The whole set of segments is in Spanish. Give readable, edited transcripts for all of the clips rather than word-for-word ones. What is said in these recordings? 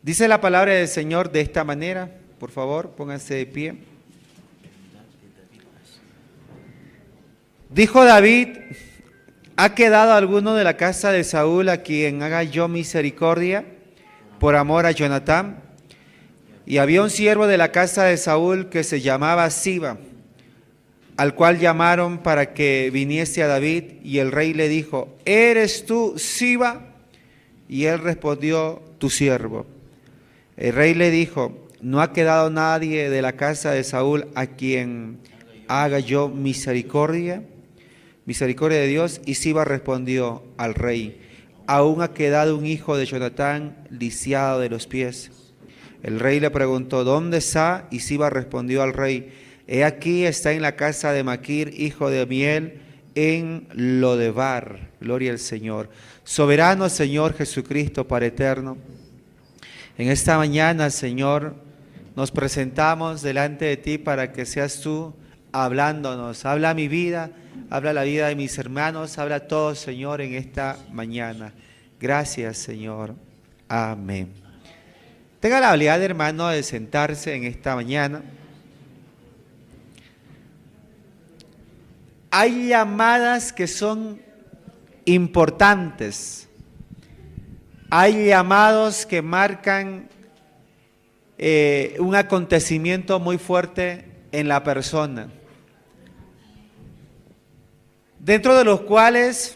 Dice la palabra del Señor de esta manera, por favor, pónganse de pie. Dijo David: ¿ha quedado alguno de la casa de Saúl a quien haga yo misericordia por amor a Jonatán? Y había un siervo de la casa de Saúl que se llamaba Siba, al cual llamaron para que viniese a David, y el rey le dijo: ¿eres tú Siba? Y él respondió: tu siervo. El rey le dijo: ¿no ha quedado nadie de la casa de Saúl a quien haga yo misericordia de Dios? Y Siba respondió al rey: aún ha quedado un hijo de Jonatán lisiado de los pies. El rey le preguntó: ¿dónde está? Y Siba respondió al rey: he aquí, está en la casa de Maquir, hijo de Amiel, en Lodebar. Gloria al Señor. Soberano Señor Jesucristo, Padre eterno, en esta mañana, Señor, nos presentamos delante de ti para que seas tú hablándonos. Habla mi vida, habla la vida de mis hermanos, habla todo, Señor, en esta mañana. Gracias, Señor. Amén. Tenga la habilidad, hermano, de sentarse en esta mañana. Hay llamadas que son importantes. Hay llamados que marcan un acontecimiento muy fuerte en la persona, dentro de los cuales,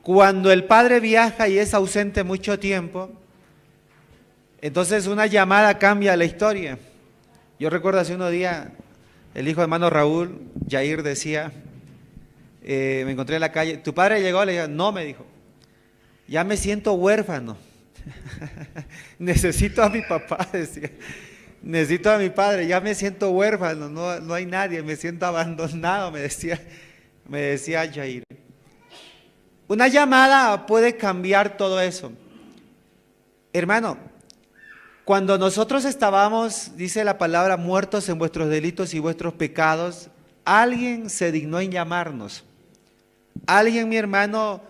cuando el padre viaja y es ausente mucho tiempo, entonces una llamada cambia la historia. Yo recuerdo hace unos días, el hijo de hermano Raúl, Yair, decía, me encontré en la calle: ¿tu padre llegó? Le dije: no, me dijo, ya me siento huérfano. Necesito a mi papá, decía. Necesito a mi padre, ya me siento huérfano, no hay nadie, me siento abandonado, me decía Yair. Una llamada puede cambiar todo eso. Hermano, cuando nosotros estábamos, dice la palabra, muertos en vuestros delitos y vuestros pecados, alguien se dignó en llamarnos. Alguien, mi hermano,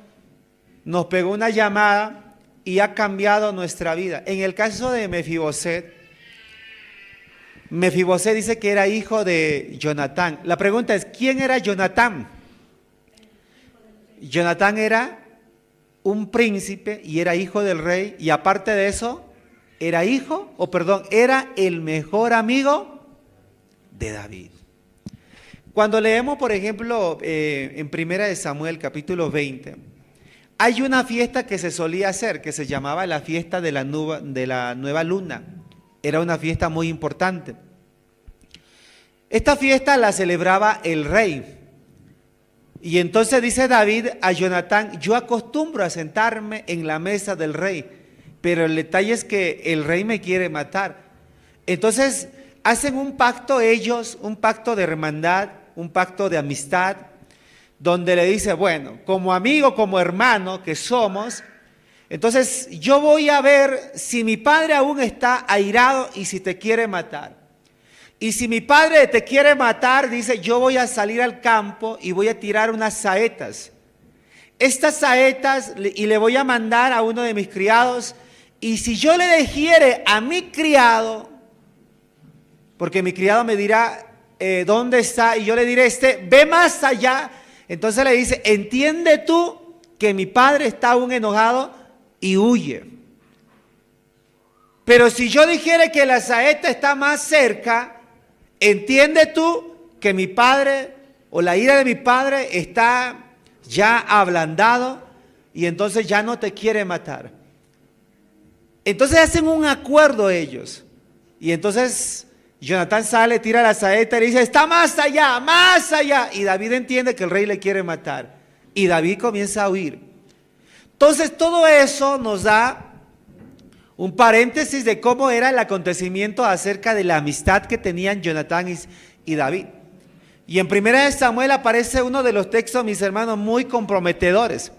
nos pegó una llamada y ha cambiado nuestra vida. En el caso de Mefiboset dice que era hijo de Jonatán. La pregunta es: ¿quién era Jonatán? Jonatán era un príncipe y era hijo del rey, y aparte de eso, era el mejor amigo de David. Cuando leemos, por ejemplo, en Primera de Samuel, capítulo 20, hay una fiesta que se solía hacer, que se llamaba la fiesta de la nueva luna. Era una fiesta muy importante. Esta fiesta la celebraba el rey. Y entonces dice David a Jonatán: yo acostumbro a sentarme en la mesa del rey, pero el detalle es que el rey me quiere matar. Entonces hacen un pacto ellos, un pacto de hermandad, un pacto de amistad, donde le dice: bueno, como amigo, como hermano que somos, entonces yo voy a ver si mi padre aún está airado y si te quiere matar. Y si mi padre te quiere matar, dice, yo voy a salir al campo y voy a tirar unas saetas. Estas saetas, y le voy a mandar a uno de mis criados, y si yo le digiere a mi criado, porque mi criado me dirá dónde está, y yo le diré: ve más allá. Entonces le dice: entiende tú que mi padre está aún enojado y huye. Pero si yo dijere que la saeta está más cerca, entiende tú que mi padre, o la ira de mi padre, está ya ablandado y entonces ya no te quiere matar. Entonces hacen un acuerdo ellos. Y entonces Jonatán sale, tira la saeta y le dice: está más allá, más allá. Y David entiende que el rey le quiere matar. Y David comienza a huir. Entonces todo eso nos da un paréntesis de cómo era el acontecimiento acerca de la amistad que tenían Jonatán y David. Y en 1 Samuel aparece uno de los textos, mis hermanos, muy comprometedores.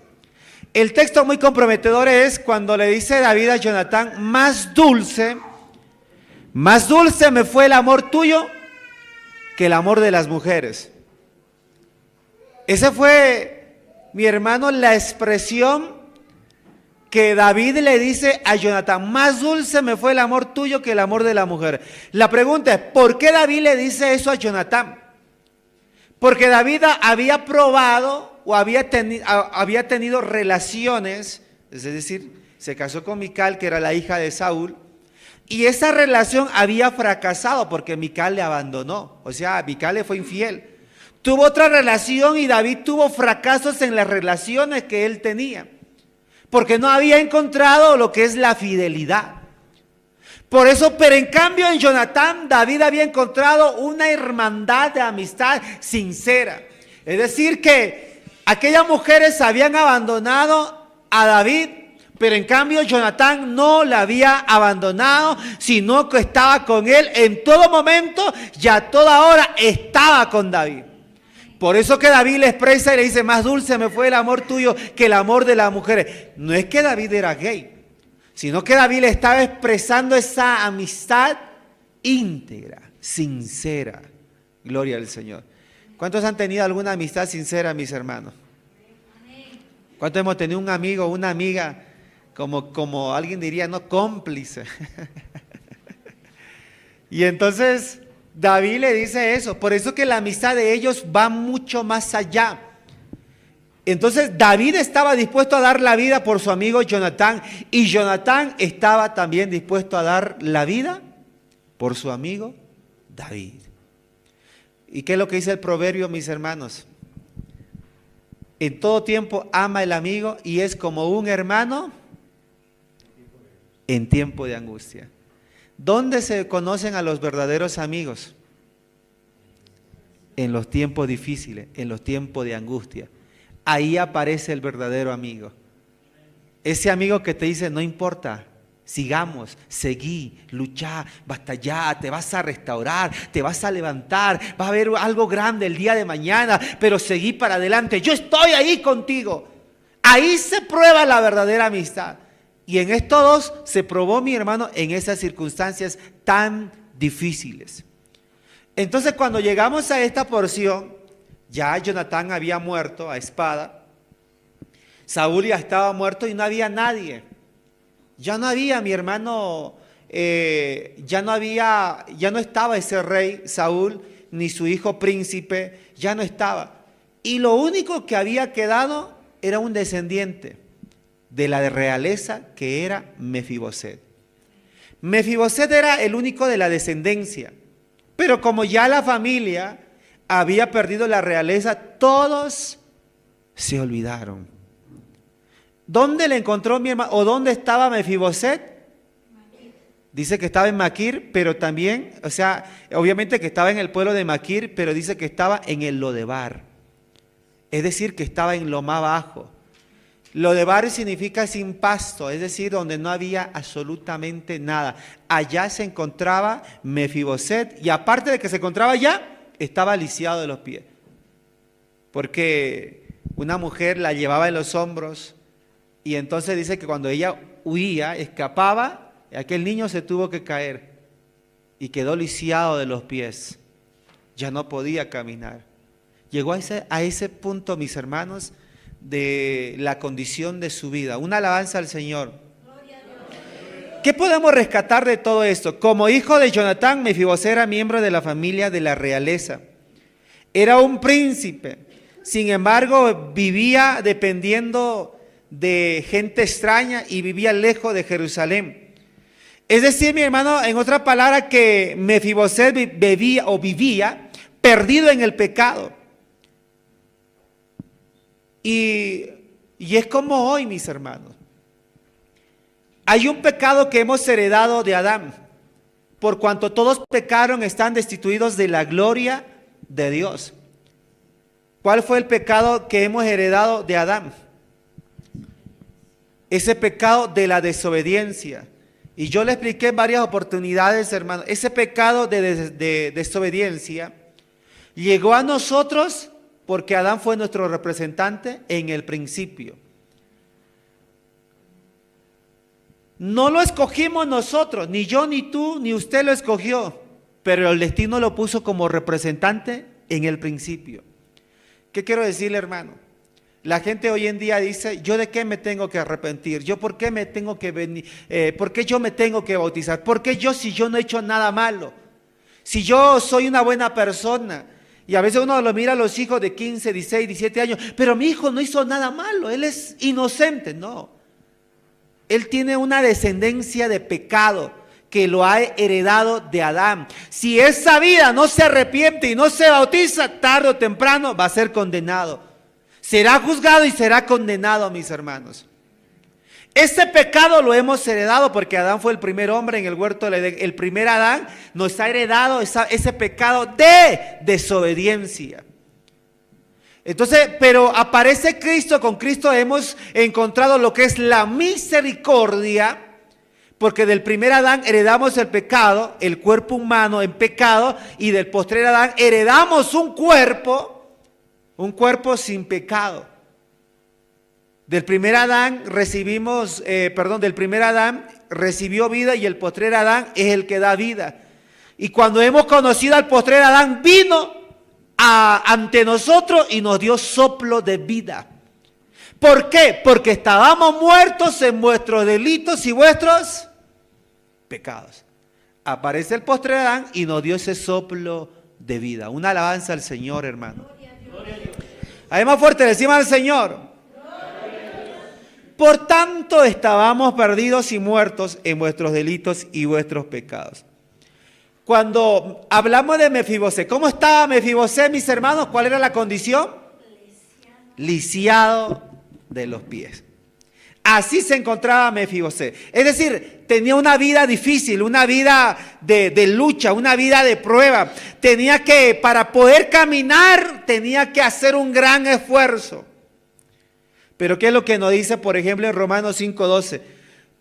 El texto muy comprometedor es cuando le dice David a Jonatán: más dulce me fue el amor tuyo que el amor de las mujeres. Ese fue, mi hermano, la expresión que David le dice a Jonatán: más dulce me fue el amor tuyo que el amor de la mujer. La pregunta es, ¿por qué David le dice eso a Jonatán? Porque David había probado o había tenido relaciones, es decir, se casó con Mical, que era la hija de Saúl, y esa relación había fracasado porque Mical le abandonó, o sea, Mical le fue infiel. Tuvo otra relación y David tuvo fracasos en las relaciones que él tenía, porque no había encontrado lo que es la fidelidad. Por eso, pero en cambio en Jonatán, David había encontrado una hermandad de amistad sincera. Es decir, que aquellas mujeres habían abandonado a David, pero en cambio Jonatán no la había abandonado, sino que estaba con él en todo momento y a toda hora estaba con David. Por eso que David le expresa y le dice: más dulce me fue el amor tuyo que el amor de las mujeres. No es que David era gay, sino que David le estaba expresando esa amistad íntegra, sincera. Gloria al Señor. ¿Cuántos han tenido alguna amistad sincera, mis hermanos? ¿Cuántos hemos tenido un amigo o una amiga, como alguien diría, no, cómplice? Y entonces David le dice eso. Por eso que la amistad de ellos va mucho más allá. Entonces David estaba dispuesto a dar la vida por su amigo Jonatán, y Jonatán estaba también dispuesto a dar la vida por su amigo David. ¿Y qué es lo que dice el proverbio, mis hermanos? En todo tiempo ama el amigo y es como un hermano en tiempo de angustia. ¿Dónde se conocen a los verdaderos amigos? En los tiempos difíciles, en los tiempos de angustia. Ahí aparece el verdadero amigo. Ese amigo que te dice: no importa, sigamos, seguí, luchá, batallá, te vas a restaurar, te vas a levantar, va a haber algo grande el día de mañana, pero seguí para adelante, yo estoy ahí contigo. Ahí se prueba la verdadera amistad. Y en estos dos se probó, mi hermano, en esas circunstancias tan difíciles. Entonces, cuando llegamos a esta porción, ya Jonatán había muerto a espada, Saúl ya estaba muerto y no había nadie. Ya no había, mi hermano, ya no estaba ese rey Saúl, ni su hijo príncipe, ya no estaba. Y lo único que había quedado era un descendiente de la realeza, que era Mefiboset. Mefiboset era el único de la descendencia, pero como ya la familia había perdido la realeza, todos se olvidaron. ¿Dónde le encontró mi hermano? ¿O dónde estaba Mefiboset? Dice que estaba en Maquir, pero también, o sea, obviamente que estaba en el pueblo de Maquir, pero dice que estaba en el Lodebar. Es decir, que estaba en lo más bajo. Lodebar significa sin pasto, es decir, donde no había absolutamente nada. Allá se encontraba Mefiboset, y aparte de que se encontraba allá, estaba lisiado de los pies. Porque una mujer la llevaba en los hombros, y entonces dice que cuando ella huía, escapaba, aquel niño se tuvo que caer y quedó lisiado de los pies. Ya no podía caminar. Llegó a ese punto, mis hermanos, de la condición de su vida. Una alabanza al Señor. ¿Qué podemos rescatar de todo esto? Como hijo de Jonatán, Mefiboset era miembro de la familia de la realeza. Era un príncipe. Sin embargo, vivía dependiendo de gente extraña y vivía lejos de Jerusalén. Es decir, mi hermano, en otra palabra, que Mefiboset vivía perdido en el pecado. Y es como hoy, mis hermanos. Hay un pecado que hemos heredado de Adán. Por cuanto todos pecaron, están destituidos de la gloria de Dios. ¿Cuál fue el pecado que hemos heredado de Adán? Ese pecado de la desobediencia. Y yo le expliqué en varias oportunidades, hermano, ese pecado de desobediencia llegó a nosotros porque Adán fue nuestro representante en el principio. No lo escogimos nosotros, ni yo, ni tú, ni usted lo escogió, pero el destino lo puso como representante en el principio. ¿Qué quiero decirle, hermano? La gente hoy en día dice, ¿yo de qué me tengo que arrepentir? ¿Yo por qué me tengo que venir? ¿Por qué yo me tengo que bautizar? ¿Por qué yo si yo no he hecho nada malo? Si yo soy una buena persona. Y a veces uno lo mira a los hijos de 15, 16, 17 años, pero mi hijo no hizo nada malo, él es inocente. No, él tiene una descendencia de pecado que lo ha heredado de Adán. Si esa vida no se arrepiente y no se bautiza, tarde o temprano va a ser condenado. Será juzgado y será condenado, mis hermanos. Este pecado lo hemos heredado porque Adán fue el primer hombre en el huerto del Edén. El primer Adán nos ha heredado ese pecado de desobediencia. Entonces, pero aparece Cristo, con Cristo hemos encontrado lo que es la misericordia, porque del primer Adán heredamos el pecado, el cuerpo humano en pecado, y del postrer Adán heredamos un cuerpo sin pecado. Del primer Adán del primer Adán recibió vida y el postrer Adán es el que da vida. Y cuando hemos conocido al postrer Adán, vino ante nosotros y nos dio soplo de vida. ¿Por qué? Porque estábamos muertos en vuestros delitos y vuestros pecados. Aparece el postrer Adán y nos dio ese soplo de vida. Una alabanza al Señor, hermano. Además fuerte, decimos al Señor. Por tanto, estábamos perdidos y muertos en vuestros delitos y vuestros pecados. Cuando hablamos de Mefiboset, ¿cómo estaba Mefiboset, mis hermanos? ¿Cuál era la condición? Lisiado de los pies. Así se encontraba Mefiboset. Es decir, tenía una vida difícil, una vida de lucha, una vida de prueba. Tenía que, para poder caminar, tenía que hacer un gran esfuerzo. Pero ¿qué es lo que nos dice, por ejemplo, en Romanos 5:12?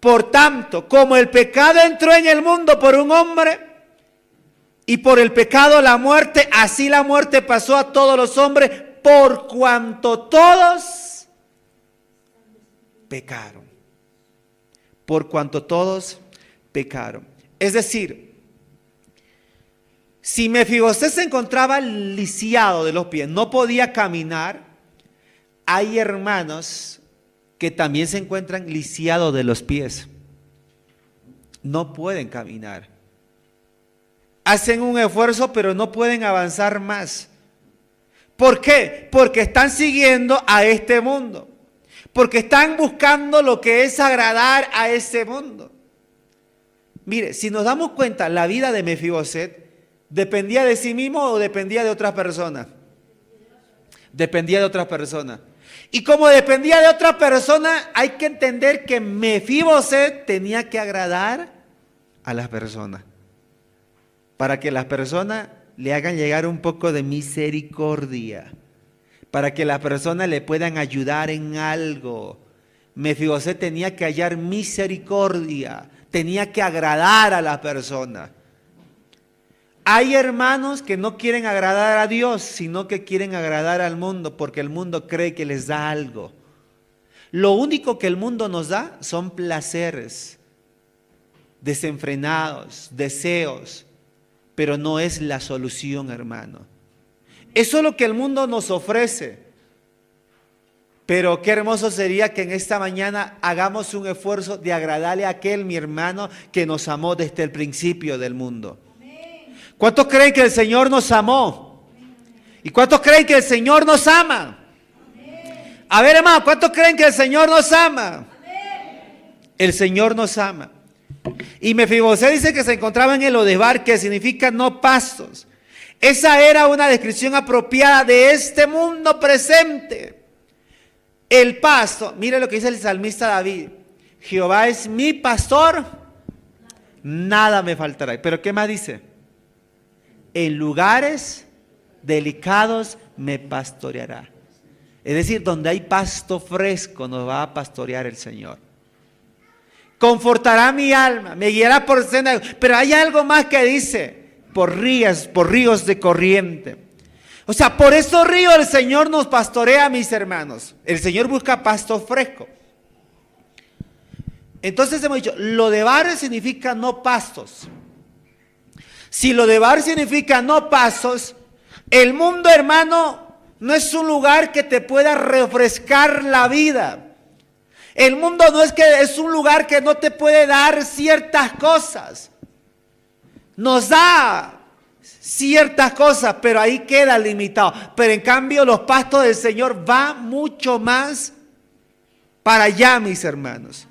Por tanto, como el pecado entró en el mundo por un hombre, y por el pecado la muerte, así la muerte pasó a todos los hombres, por cuanto todos pecaron. Por cuanto todos pecaron. Es decir, si Mefiboset se encontraba lisiado de los pies, no podía caminar, hay hermanos que también se encuentran lisiados de los pies. No pueden caminar. Hacen un esfuerzo, pero no pueden avanzar más. ¿Por qué? Porque están siguiendo a este mundo. Porque están buscando lo que es agradar a ese mundo. Mire, si nos damos cuenta, la vida de Mefiboset dependía de sí mismo o dependía de otras personas. Dependía de otras personas. Y como dependía de otra persona, hay que entender que Mefiboset tenía que agradar a las personas, para que las personas le hagan llegar un poco de misericordia, para que las personas le puedan ayudar en algo. Mefiboset tenía que hallar misericordia, tenía que agradar a las personas. Hay hermanos que no quieren agradar a Dios, sino que quieren agradar al mundo, porque el mundo cree que les da algo. Lo único que el mundo nos da son placeres desenfrenados, deseos, pero no es la solución, hermano. Eso es lo que el mundo nos ofrece. Pero qué hermoso sería que en esta mañana hagamos un esfuerzo de agradarle a aquel, mi hermano, que nos amó desde el principio del mundo. ¿Cuántos creen que el Señor nos amó? ¿Y cuántos creen que el Señor nos ama? A ver, hermano, ¿cuántos creen que el Señor nos ama? El Señor nos ama. Y Mefiboset dice que se encontraba en el Lodebar, que significa no pastos. Esa era una descripción apropiada de este mundo presente. El pasto, mire lo que dice el salmista David: Jehová es mi pastor, nada me faltará. Pero ¿qué más dice? En lugares delicados me pastoreará. Es decir, donde hay pasto fresco nos va a pastorear el Señor. Confortará mi alma, me guiará por senda. Pero hay algo más que dice: por ríos de corriente. O sea, por esos ríos el Señor nos pastorea, mis hermanos. El Señor busca pasto fresco. Entonces hemos dicho, Lodebar significa no pastos. Si Lodebar significa no pastos, el mundo, hermano, no es un lugar que te pueda refrescar la vida. El mundo no es que es un lugar que no te puede dar ciertas cosas. Nos da ciertas cosas, pero ahí queda limitado. Pero en cambio los pastos del Señor van mucho más para allá, mis hermanos.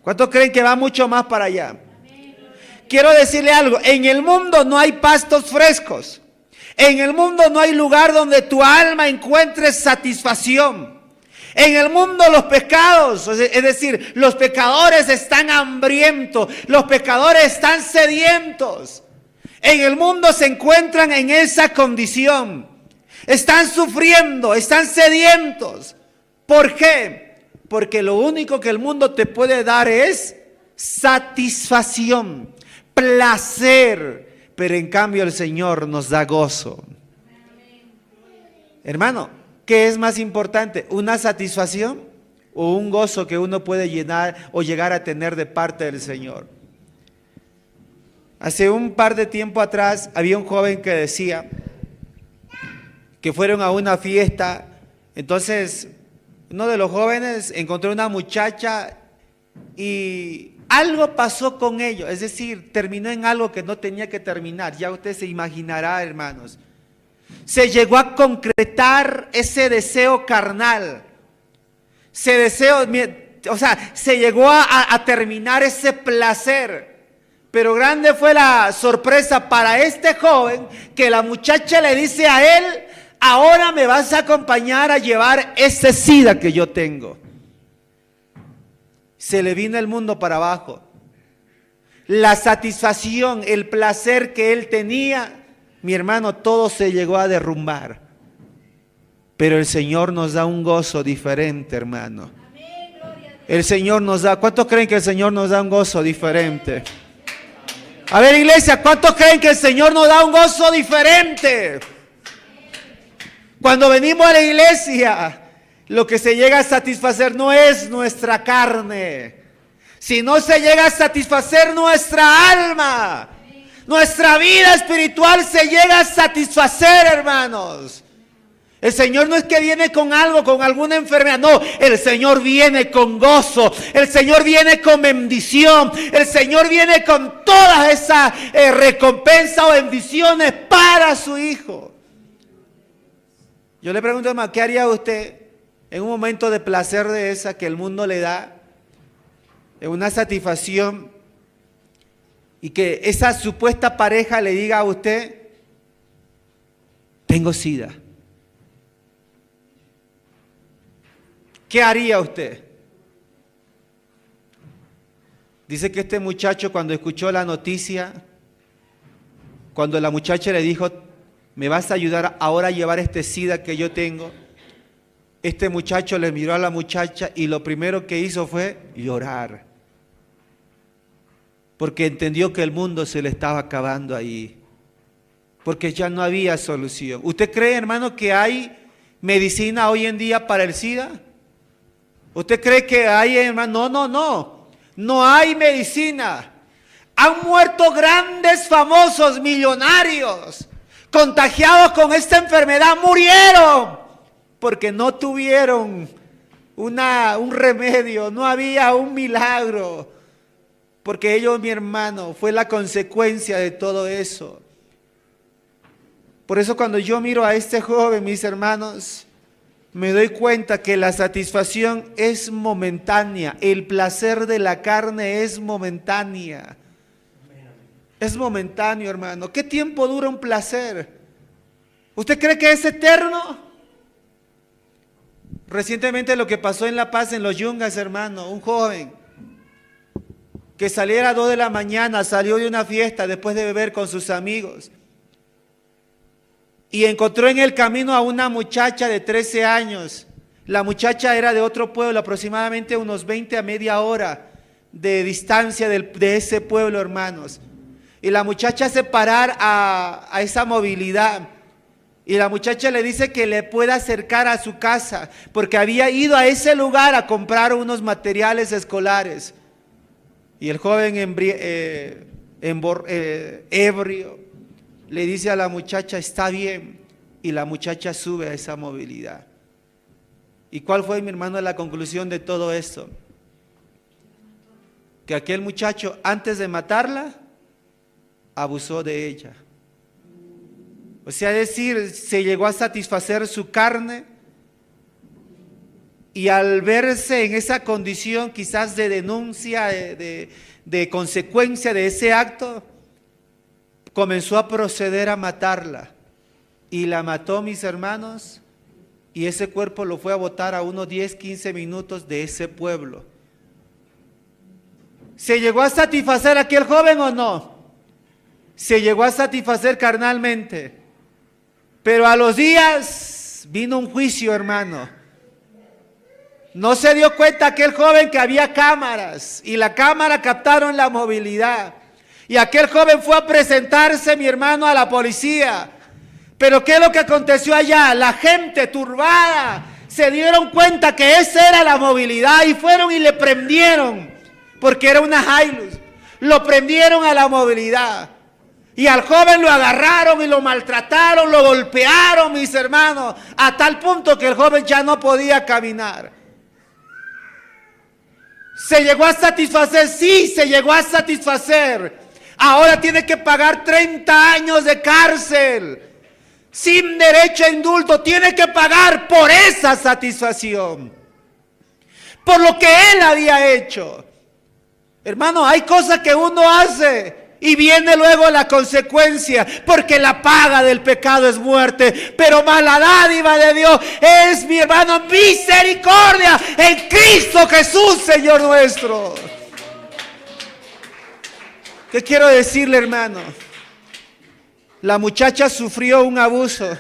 ¿Cuántos creen que va mucho más para allá? Quiero decirle algo, en el mundo no hay pastos frescos. En el mundo no hay lugar donde tu alma encuentre satisfacción. En el mundo los pecados, es decir, los pecadores están hambrientos, los pecadores están sedientos. En el mundo se encuentran en esa condición. Están sufriendo, están sedientos. ¿Por qué? Porque lo único que el mundo te puede dar es satisfacción, placer. Pero en cambio el Señor nos da gozo. Hermano, ¿qué es más importante? ¿Una satisfacción o un gozo que uno puede llenar o llegar a tener de parte del Señor? Hace un par de tiempo atrás había un joven que decía que fueron a una fiesta. Entonces uno de los jóvenes encontró una muchacha y algo pasó con ellos. Es decir, terminó en algo que no tenía que terminar. Ya usted se imaginará, hermanos. Se llegó a concretar ese deseo carnal. Se llegó a terminar ese placer. Pero grande fue la sorpresa para este joven que la muchacha le dice a él: ahora me vas a acompañar a llevar ese SIDA que yo tengo. Se le vino el mundo para abajo. La satisfacción, el placer que él tenía, mi hermano, todo se llegó a derrumbar. Pero el Señor nos da un gozo diferente, hermano. El Señor nos da, ¿cuántos creen que el Señor nos da un gozo diferente? A ver, iglesia, ¿cuántos creen que el Señor nos da un gozo diferente? Cuando venimos a la iglesia, lo que se llega a satisfacer no es nuestra carne, sino se llega a satisfacer nuestra alma. Nuestra vida espiritual se llega a satisfacer, hermanos. El Señor no es que viene con algo, con alguna enfermedad. No, el Señor viene con gozo. El Señor viene con bendición. El Señor viene con todas esas recompensas o bendiciones para su Hijo. Yo le pregunto, hermano, ¿qué haría usted en un momento de placer de esa que el mundo le da? En una satisfacción, y que esa supuesta pareja le diga a usted: tengo SIDA. ¿Qué haría usted? Dice que este muchacho, cuando escuchó la noticia, cuando la muchacha le dijo: me vas a ayudar ahora a llevar este SIDA que yo tengo, este muchacho le miró a la muchacha y lo primero que hizo fue llorar, porque entendió que el mundo se le estaba acabando ahí, porque ya no había solución. ¿Usted cree, hermano, que hay medicina hoy en día para el SIDA? ¿Usted cree que hay, hermano? No hay medicina. Han muerto grandes, famosos, millonarios, contagiados con esta enfermedad, murieron porque no tuvieron un remedio, no había un milagro. Porque ellos, mi hermano, fue la consecuencia de todo eso. Por eso cuando yo miro a este joven, mis hermanos, me doy cuenta que la satisfacción es momentánea. El placer de la carne es momentánea. Es momentáneo, hermano. ¿Qué tiempo dura un placer? ¿Usted cree que es eterno? Recientemente lo que pasó en La Paz, en Los Yungas, hermano, un joven que saliera a las 2 de la mañana, salió de una fiesta después de beber con sus amigos y encontró en el camino a una muchacha de 13 años. La muchacha era de otro pueblo, aproximadamente unos 20 a media hora de distancia de ese pueblo, hermanos. Y la muchacha hace parar a esa movilidad. Y la muchacha le dice que le pueda acercar a su casa, porque había ido a ese lugar a comprar unos materiales escolares. Y el joven ebrio le dice a la muchacha: está bien, y la muchacha sube a esa movilidad. ¿Y cuál fue, mi hermano, la conclusión de todo esto? Que aquel muchacho, antes de matarla, abusó de ella. O sea, es decir, se llegó a satisfacer su carne, y al verse en esa condición quizás de denuncia, de consecuencia de ese acto, comenzó a proceder a matarla. Y la mató, mis hermanos, y ese cuerpo lo fue a botar a unos 10, 15 minutos de ese pueblo. ¿Se llegó a satisfacer aquel joven o no? Se llegó a satisfacer carnalmente. Pero a los días vino un juicio, hermano. No se dio cuenta aquel joven que había cámaras, y la cámara captaron la movilidad. Y aquel joven fue a presentarse, mi hermano, a la policía. Pero ¿qué es lo que aconteció allá? La gente turbada se dieron cuenta que esa era la movilidad y fueron y le prendieron, porque era una Hilux. Lo prendieron a la movilidad. Y al joven lo agarraron y lo maltrataron, lo golpearon, mis hermanos, a tal punto que el joven ya no podía caminar. ¿Se llegó a satisfacer? Sí, se llegó a satisfacer. Ahora tiene que pagar 30 años de cárcel, sin derecho a indulto. Tiene que pagar por esa satisfacción, por lo que él había hecho. Hermano, hay cosas que uno hace y viene luego la consecuencia, porque la paga del pecado es muerte, pero más la dádiva de Dios es, mi hermano, misericordia en Cristo Jesús, Señor nuestro. ¿Qué quiero decirle, hermano? La muchacha sufrió un abuso.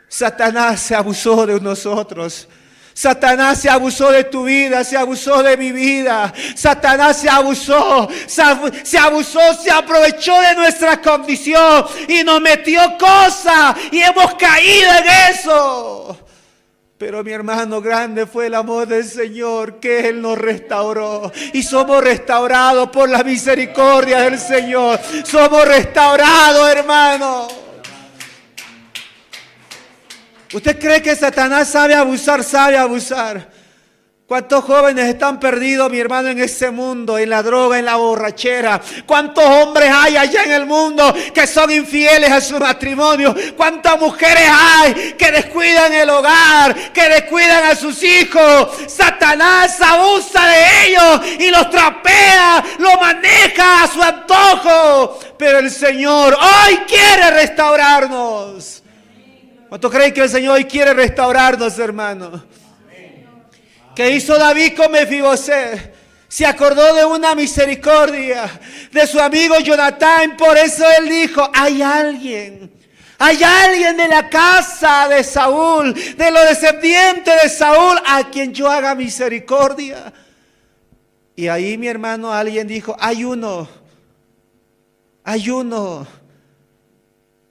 Satanás se abusó de nosotros. Satanás se abusó de tu vida, se abusó de mi vida. Satanás se abusó, se aprovechó de nuestra condición y nos metió cosas y hemos caído en eso. Pero mi hermano, grande fue el amor del Señor, que Él nos restauró. Y somos restaurados por la misericordia del Señor. Somos restaurados, hermano. ¿Usted cree que Satanás sabe abusar? Sabe abusar. ¿Cuántos jóvenes están perdidos, mi hermano, en ese mundo, en la droga, en la borrachera? ¿Cuántos hombres hay allá en el mundo que son infieles a su matrimonio? ¿Cuántas mujeres hay que descuidan el hogar, que descuidan a sus hijos? Satanás abusa de ellos y los trapea, los maneja a su antojo. Pero el Señor hoy quiere restaurarnos. ¿Cuántos creen que el Señor hoy quiere restaurarnos, hermano? ¿Qué hizo David con Mefiboset? Se acordó de una misericordia de su amigo Jonatán. Por eso él dijo, hay alguien de la casa de Saúl, de los descendientes de Saúl, a quien yo haga misericordia. Y ahí, mi hermano, alguien dijo, hay uno,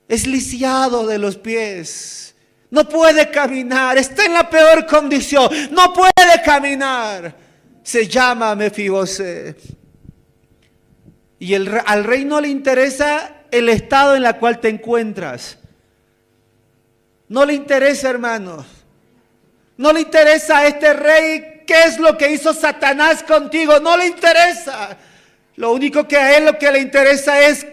es lisiado de los pies. No puede caminar, está en la peor condición, no puede caminar. Se llama Mefiboset. Y al rey no le interesa el estado en el cual te encuentras. No le interesa, hermano. No le interesa a este rey qué es lo que hizo Satanás contigo. No le interesa. Lo único que a él lo que le interesa es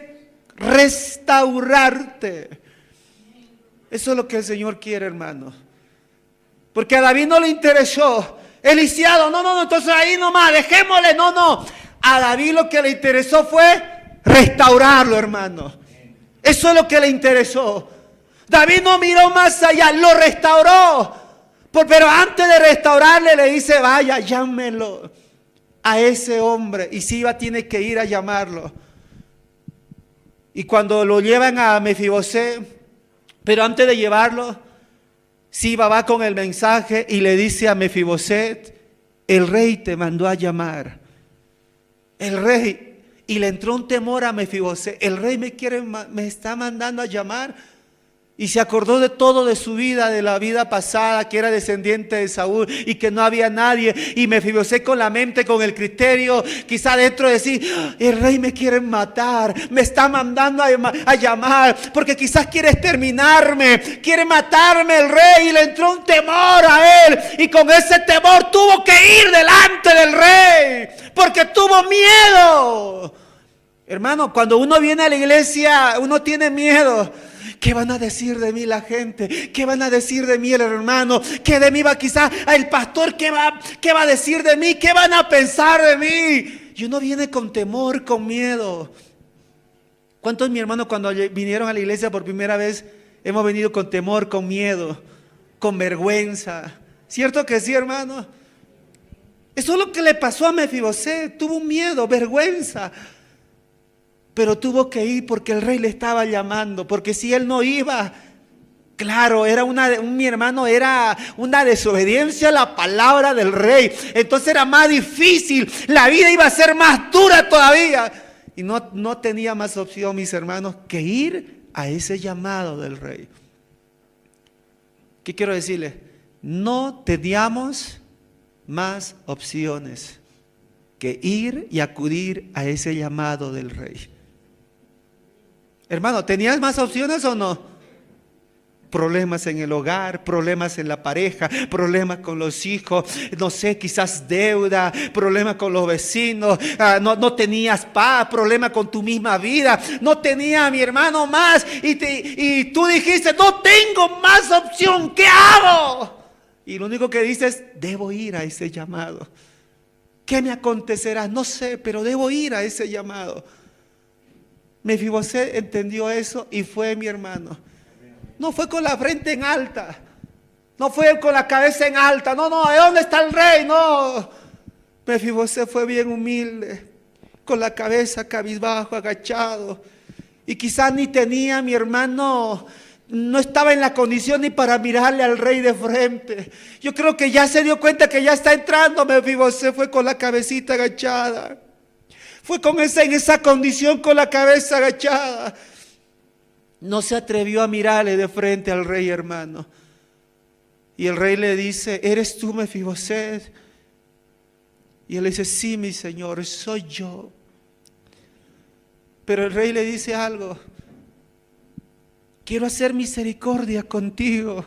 restaurarte. Eso es lo que el Señor quiere, hermano. Porque a David no le interesó el lisiado, no, entonces ahí nomás, dejémosle, no. A David lo que le interesó fue restaurarlo, hermano. Eso es lo que le interesó. David no miró más allá, lo restauró. Pero antes de restaurarle le dice, vaya, llámelo a ese hombre. Y si iba, tiene que ir a llamarlo. Y cuando lo llevan a Mefiboset, pero antes de llevarlo, Siba va con el mensaje y le dice a Mefiboset, el rey te mandó a llamar. El rey, y le entró un temor a Mefiboset, el rey me está mandando a llamar. Y se acordó de todo de su vida, de la vida pasada, que era descendiente de Saúl y que no había nadie. Y Mefiboset con la mente, con el criterio, quizá dentro de decir, el rey me quiere matar, me está mandando a llamar, porque quizás quiere exterminarme, quiere matarme el rey. Y le entró un temor a él, y con ese temor tuvo que ir delante del rey, porque tuvo miedo. Hermano, cuando uno viene a la iglesia, uno tiene miedo. ¿Qué van a decir de mí la gente? ¿Qué van a decir de mí el hermano? ¿Qué de mí va quizá el pastor? ¿Qué va a decir de mí? ¿Qué van a pensar de mí? Y uno viene con temor, con miedo. ¿Cuántos de mis hermanos cuando vinieron a la iglesia por primera vez hemos venido con temor, con miedo, con vergüenza? ¿Cierto que sí, hermano? Eso es lo que le pasó a Mefiboset. Tuvo miedo, vergüenza. Pero tuvo que ir porque el rey le estaba llamando. Porque si él no iba, claro, era mi hermano, era una desobediencia a la palabra del rey. Entonces era más difícil. La vida iba a ser más dura todavía. Y no tenía más opción, mis hermanos, que ir a ese llamado del rey. ¿Qué quiero decirles? No teníamos más opciones que ir y acudir a ese llamado del rey. Hermano, ¿tenías más opciones o no? Problemas en el hogar, problemas en la pareja, problemas con los hijos, no sé, quizás deuda, problemas con los vecinos, no tenías paz, problemas con tu misma vida, no tenía, mi hermano, más, y tú dijiste, no tengo más opción, ¿qué hago? Y lo único que dices, debo ir a ese llamado. ¿Qué me acontecerá? No sé, pero debo ir a ese llamado. Mefiboset entendió eso y fue, mi hermano. No fue con la frente en alta, no fue con la cabeza en alta, no, ¿de dónde está el rey? No, Mefiboset fue bien humilde, con la cabeza cabizbajo, agachado, y quizás ni tenía, mi hermano, no estaba en la condición ni para mirarle al rey de frente. Yo creo que ya se dio cuenta que ya está entrando. Mefiboset fue con la cabecita agachada. Fue en esa condición, con la cabeza agachada. No se atrevió a mirarle de frente al rey, hermano. Y el rey le dice, ¿eres tú, Mefiboset? Y él le dice, sí, mi señor, soy yo. Pero el rey le dice algo. Quiero hacer misericordia contigo.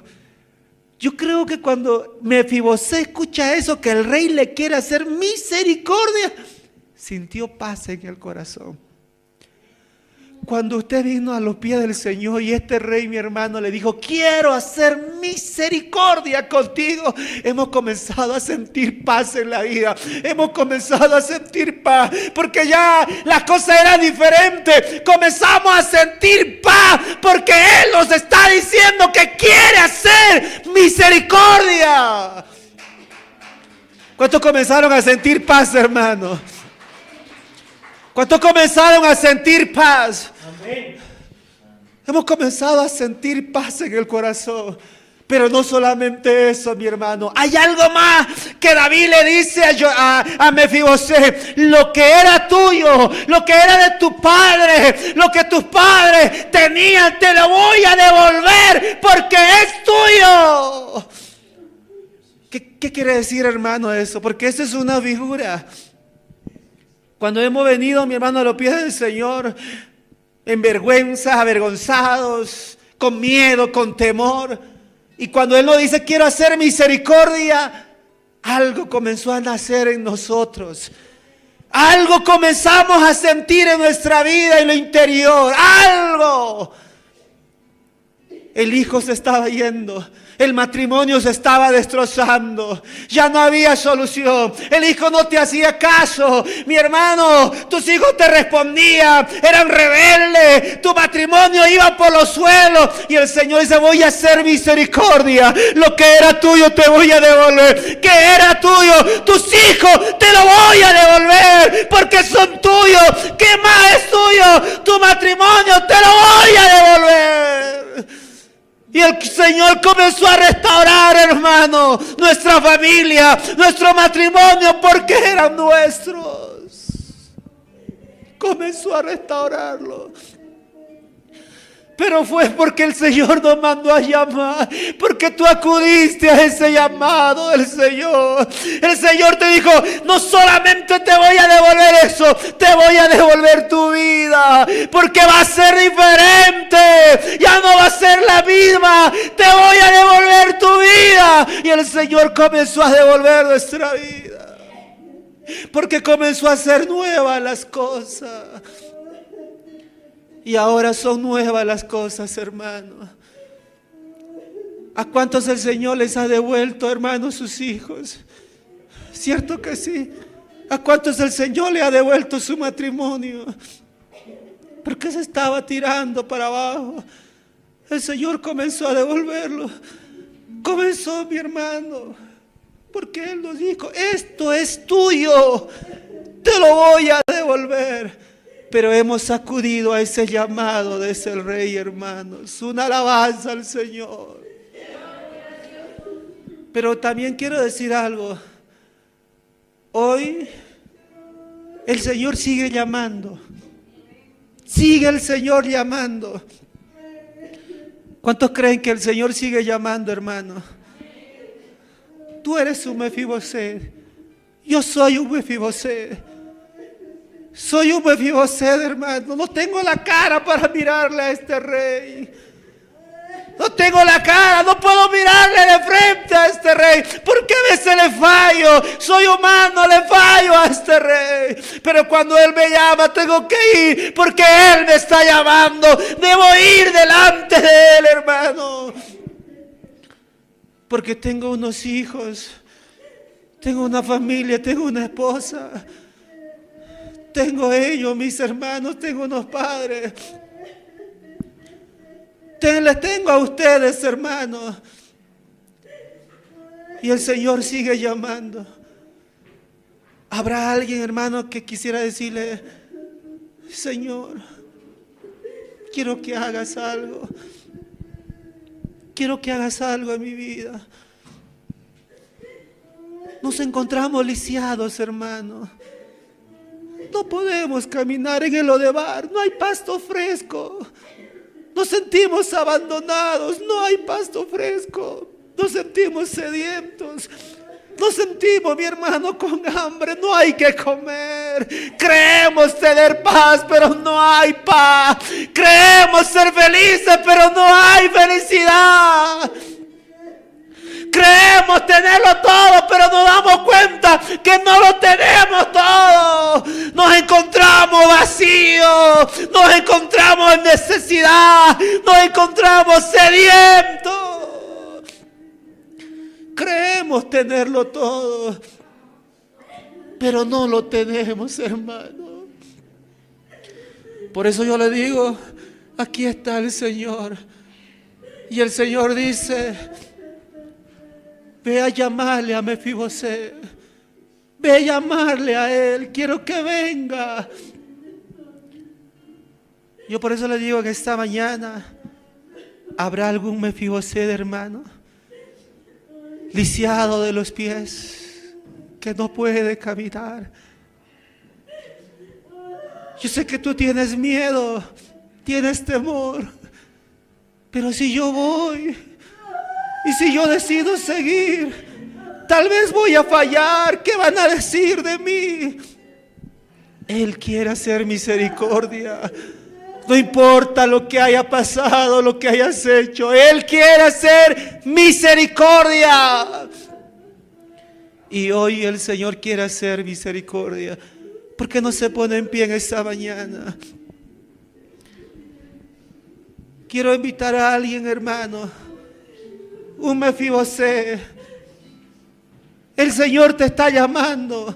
Yo creo que cuando Mefiboset escucha eso, que el rey le quiere hacer misericordia, sintió paz en el corazón. Cuando usted vino a los pies del Señor y este rey, mi hermano, le dijo, quiero hacer misericordia contigo, hemos comenzado a sentir paz en la vida. Hemos comenzado a sentir paz, porque ya las cosas eran diferentes. Comenzamos a sentir paz, porque Él nos está diciendo que quiere hacer misericordia. ¿Cuántos comenzaron a sentir paz, hermano? ¿Cuántos comenzaron a sentir paz? Amén. Hemos comenzado a sentir paz en el corazón. Pero no solamente eso, mi hermano. Hay algo más que David le dice a Mefiboset. Lo que era tuyo, lo que era de tu padre, lo que tus padres tenían, te lo voy a devolver porque es tuyo. ¿Qué quiere decir, hermano, eso? Porque eso es una figura. Cuando hemos venido, mi hermano, a los pies del Señor, en vergüenza, avergonzados, con miedo, con temor, y cuando Él nos dice, quiero hacer misericordia, algo comenzó a nacer en nosotros. Algo comenzamos a sentir en nuestra vida, en lo interior. Algo. El hijo se estaba yendo. El matrimonio se estaba destrozando. Ya no había solución. El hijo no te hacía caso. Mi hermano, tus hijos te respondían. Eran rebeldes. Tu matrimonio iba por los suelos. Y el Señor dice, voy a hacer misericordia. Lo que era tuyo te voy a devolver. Que era tuyo, tus hijos te lo voy a devolver. Porque son tuyos. ¿Qué más es tuyo? Tu matrimonio te lo voy a devolver. Y el Señor comenzó a restaurar, hermano, nuestra familia, nuestro matrimonio, porque eran nuestros. Comenzó a restaurarlo. pero fue porque el Señor nos mandó a llamar, porque tú acudiste a ese llamado del Señor. El Señor te dijo, no solamente te voy a devolver eso, te voy a devolver tu vida, porque va a ser diferente, ya no va a ser la misma, te voy a devolver tu vida. Y el Señor comenzó a devolver nuestra vida, porque comenzó a hacer nuevas las cosas. Y ahora son nuevas las cosas, hermanos. ¿A cuántos el Señor les ha devuelto, hermanos, sus hijos? ¿Cierto que sí? ¿A cuántos el Señor le ha devuelto su matrimonio? Porque se estaba tirando para abajo. El Señor comenzó a devolverlo. Comenzó, mi hermano, porque Él nos dijo, esto es tuyo, te lo voy a devolver. Pero hemos acudido a ese llamado de ese Rey, hermanos. Una alabanza al Señor. Pero también quiero decir algo. Hoy el Señor sigue llamando. Sigue el Señor llamando. ¿Cuántos creen que el Señor sigue llamando, hermano? Tú eres un Mefiboset. Yo soy un Mefiboset. Soy un Mefiboset, hermano. No tengo la cara para mirarle a este rey. No tengo la cara, no puedo mirarle de frente a este rey, porque a veces le fallo. Soy humano, le fallo a este rey. Pero cuando Él me llama, tengo que ir, porque Él me está llamando. Debo ir delante de Él, hermano. Porque tengo unos hijos, tengo una familia, tengo una esposa. Tengo ellos, mis hermanos, tengo unos padres. Les tengo a ustedes, hermanos. Y el Señor sigue llamando. ¿Habrá alguien, hermano, que quisiera decirle, Señor, quiero que hagas algo? Quiero que hagas algo en mi vida. Nos encontramos lisiados, hermano. No podemos caminar en el Lodebar, no hay pasto fresco. Nos sentimos abandonados, no hay pasto fresco. Nos sentimos sedientos. Nos sentimos, mi hermano, con hambre, no hay que comer. Creemos tener paz, pero no hay paz. Creemos ser felices, pero no hay felicidad. Creemos tenerlo todo, pero nos damos cuenta que no lo tenemos todo. Nos encontramos vacíos, nos encontramos en necesidad, nos encontramos sedientos. Creemos tenerlo todo, pero no lo tenemos, hermano. Por eso yo le digo, aquí está el Señor. Y el Señor dice, ve a llamarle a Mefiboset. Ve a llamarle a él. Quiero que venga. Yo por eso le digo que esta mañana habrá algún Mefiboset, hermano, lisiado de los pies, que no puede caminar. Yo sé que tú tienes miedo, tienes temor, pero si yo voy y si yo decido seguir, tal vez voy a fallar. ¿Qué van a decir de mí? Él quiere hacer misericordia. No importa lo que haya pasado, lo que hayas hecho. Él quiere hacer misericordia. Y hoy el Señor quiere hacer misericordia. ¿Por qué no se pone en pie en esta mañana? Quiero invitar a alguien, hermano. Un Mefiboset. El Señor te está llamando.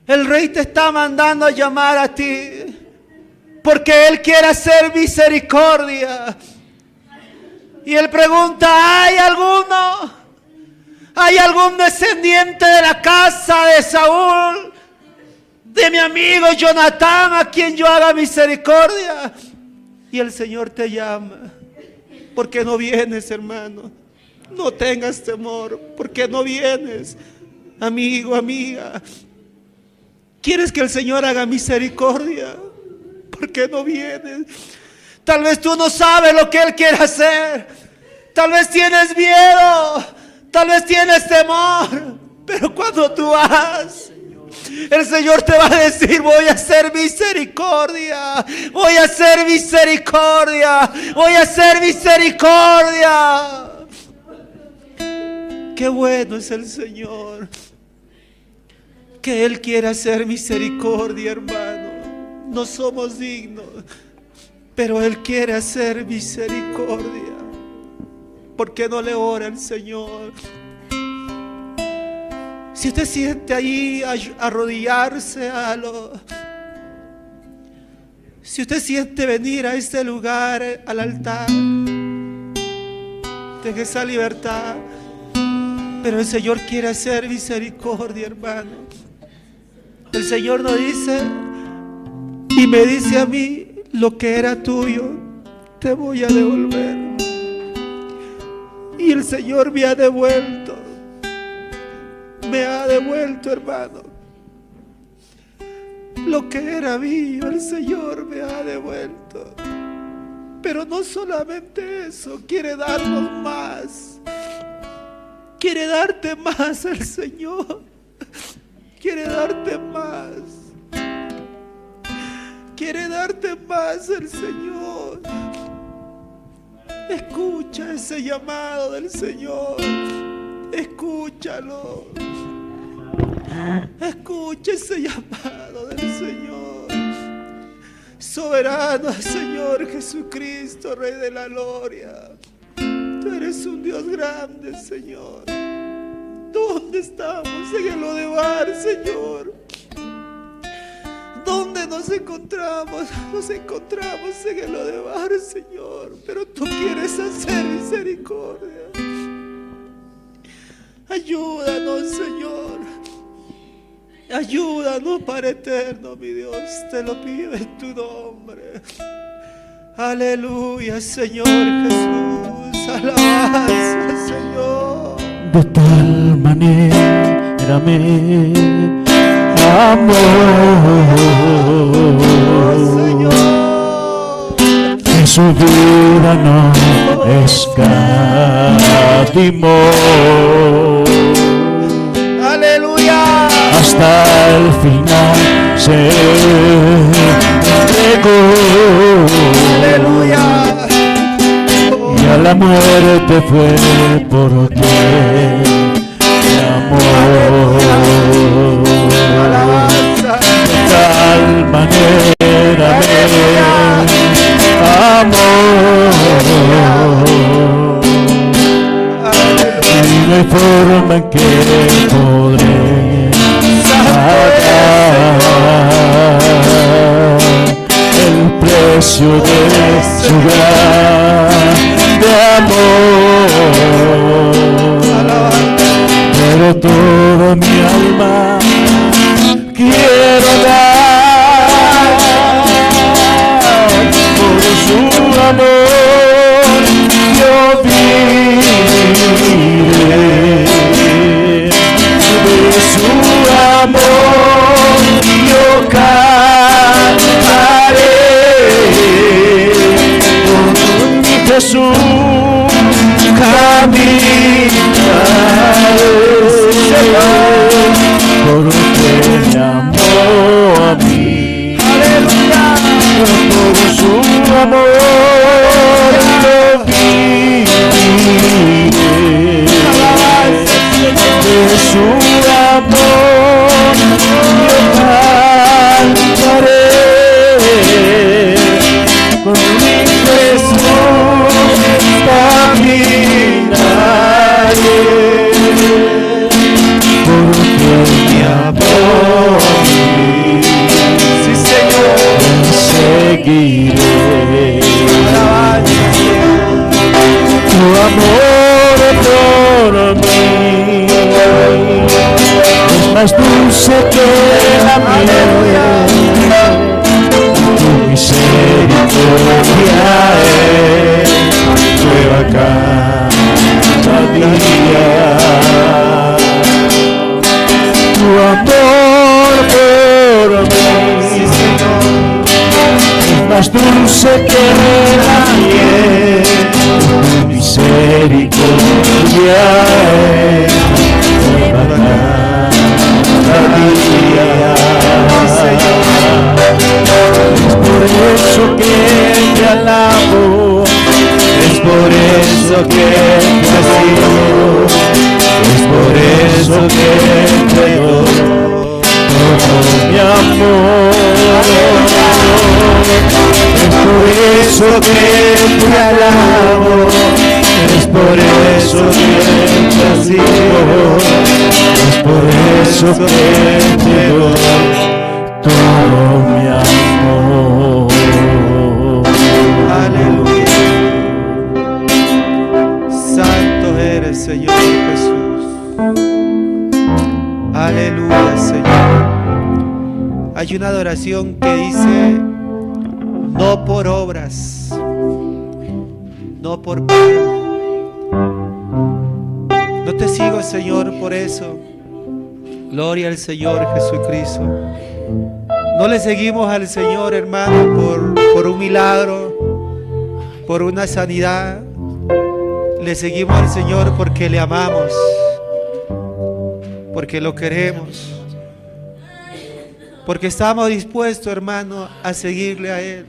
El Rey te está mandando a llamar a ti, porque Él quiere hacer misericordia. Y Él pregunta, ¿hay alguno? ¿Hay algún descendiente de la casa de Saúl, de mi amigo Jonatán, a quien yo haga misericordia? Y el Señor te llama. ¿Por qué no vienes, hermano? No tengas temor. ¿Por qué no vienes, amigo, amiga? ¿Quieres que el Señor haga misericordia? ¿Por qué no vienes? Tal vez tú no sabes lo que Él quiere hacer. Tal vez tienes miedo. Tal vez tienes temor. Pero cuando tú vas, el Señor te va a decir: voy a hacer misericordia. Voy a hacer misericordia. Voy a hacer misericordia. Qué bueno es el Señor, que Él quiere hacer misericordia, hermano. No somos dignos, pero Él quiere hacer misericordia. ¿Por qué no le ora al Señor? Si usted siente ahí arrodillarse, si usted siente venir a este lugar, al altar, tenga esa libertad. Pero el Señor quiere hacer misericordia, hermano. El Señor nos dice y me dice a mí: lo que era tuyo te voy a devolver. Y el Señor me ha devuelto, hermano. Lo que era mío, el Señor me ha devuelto. Pero no solamente eso, quiere darnos más. Quiere darte más el Señor. Quiere darte más. Quiere darte más el Señor. Escucha ese llamado del Señor. Escúchalo. Escucha ese llamado del Señor. Soberano Señor Jesucristo, Rey de la gloria. Tú eres un Dios grande, Señor. ¿Dónde estamos en el Lodebar, Señor? ¿Dónde nos encontramos? Nos encontramos en el Lodebar, Señor. Pero tú quieres hacer misericordia. Ayúdanos, Señor. Ayúdanos, Padre eterno, mi Dios. Te lo pido en tu nombre. Aleluya, Señor Jesús. Alabanza, Señor. De tal manera me amó, Oh, Señor, que su vida no escatimó. aleluya. Hasta el final se entregó. Aleluya. Y a la muerte fue porque me amó. Alabanza. De tal manera me amó. Y no hay forma en que podré pagar el precio de su grande amor. Pero toda mi alma quiero dar por su amor. Yo viviré de su amor, yo cantaré con mi Jesús, caminaré, porque me amó a mí. Aleluya. Por su amor yo viviré, de su amor yo cantaré, con mi Jesús caminaré, porque me amó a mí. Sí, Señor, seguiré. Tu amor por mí es más dulce que la miel. Tu misericordia es nueva cada día. Tu amor por mí es más más dulce que la miel, tu misericordia es nueva cada día. Es por eso que te alabo, es por eso que te sirvo, es por eso que te doy todo mi amor. Es por eso que te alabo, es por eso que te sirvo, es por eso que te doy todo mi amor. Aleluya. Santo eres, Señor Jesús. Aleluya, Señor. Hay una adoración que dice: no por obras, no por pago. No te sigo, Señor, por eso. Gloria al Señor Jesucristo. No le seguimos al Señor, hermano, por un milagro, por una sanidad. Le seguimos al Señor porque le amamos, porque lo queremos, porque estamos dispuestos, hermano, a seguirle a Él.